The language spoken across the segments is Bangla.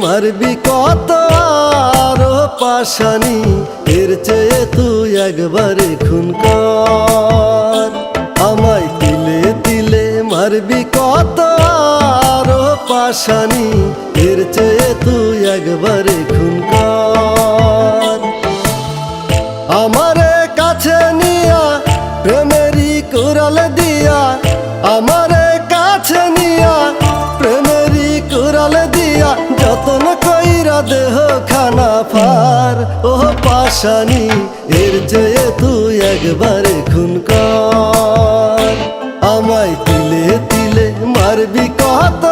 মারবি কত আরো পাশানি, এর চেয়ে তুই একবারে খুন কর। আমায় তিলে তিলে মারবি কত আরো পাশানি, এর চেয়ে তুই একবারে খুন কর। আমারে কাছে নিয়া প্রেমেরই কুড়াল দিয়া, আমারে কাছে নিয়া প্রেমেরই কুড়াল দিয়া, যতন কইরা দেহ খানা ফার। ও পাশানি, এর চেয়ে তুই একবারে খুন কর। আমায় তিলে তিলে মারবি কত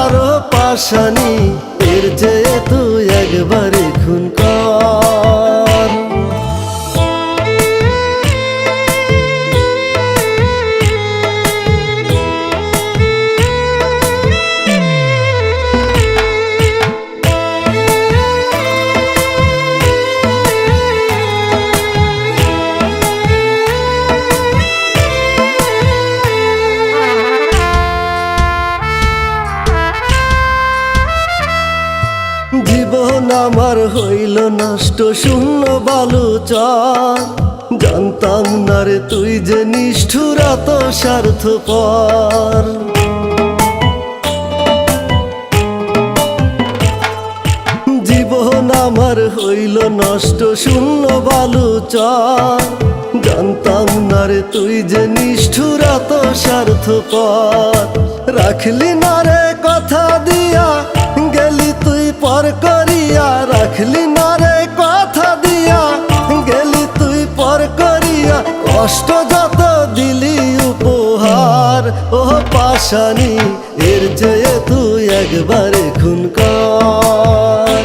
আরো পাশানি, এর চেয়ে তুই একবারে খুন কর। জীবন আমার হইল নষ্ট শূন্য বালুচর, জানতাম না রে তুই যে নিষ্ঠুর এত স্বার্থপর। জীবন আমার হইল নষ্ট শূন্য বালুচর, জানতাম না রে তুই যে নিষ্ঠুর এত স্বার্থপর। রাখলি না রে কথা দিয়া গেলি তুই পর করিয়া, রাখলি না রে কথা দিয়া গেলি তুই পর করিয়া, কষ্ট যত দিলি উপহার। ও পাশানি, এর চেয়ে তুই একবারে খুন কর।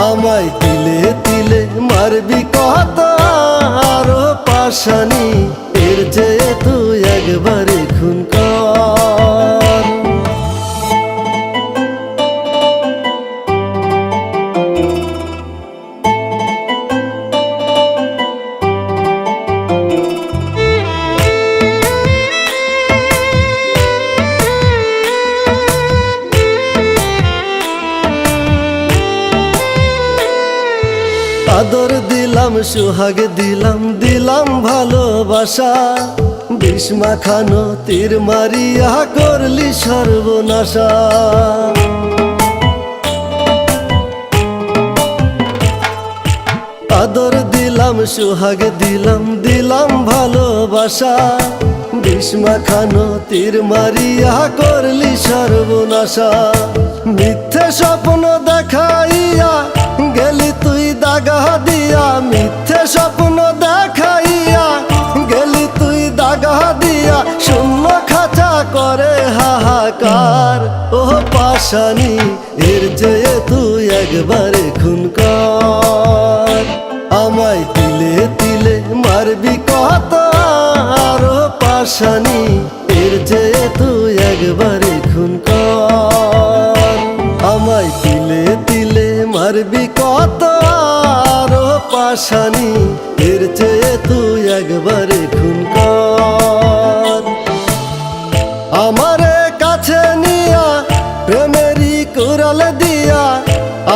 আমায় তিলে তিলে মারবি কত আরো পাশানি, এর চেয়ে তুই একবারে খুন কর। আদর দিলাম সোহাগ দিলাম, দিলাম ভালোবাসা, বিষ মাখানো তীর মারিয়া করলি সর্বনাশা। আদর দিলাম সোহাগ দিলাম, দিলাম ভালোবাসা, বিষ মাখানো তীর মারিয়া করলি সর্বনাশা। মিথ্যে স্বপ্ন দেখাইয়া গেলি তুই দাগা দিয়া, মিথ্যে স্বপ্ন দেখাইয়া গেলি তুই দাগা দিয়া, শূন্য খাঁচা করে হাহাকার। ও পাশানি, এর চেয়ে তুই একবারে খুন কর। আমায় তিলে তিলে মারবি কত আরো পাশানি, এর চেয়ে তুই একবারে খুন কর। আমায় তিলে তিলে মারবি কত আরো পাশানি, এর চেয়ে তুই একবারে খুন কর। আমারে কাছে নিয়া প্রেমেরই কুড়াল দিয়া,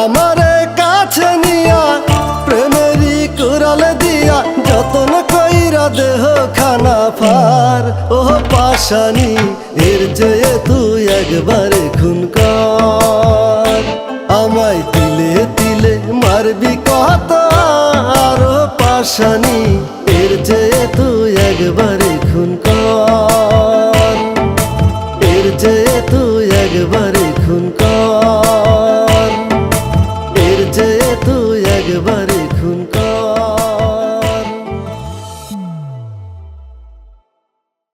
আমারে কাছে নিয়া প্রেমেরই কুড়াল দিয়া, যতন কইরা দেহ খানা ফার। ও পাশানি, এর চেয়ে তুই একবারে খুন কর। আমায় তিলে তিলে মারবি কত আরো পাশানি, এর চেয়ে তুই একবারে খুন কর। এর চেয়ে তুই একবার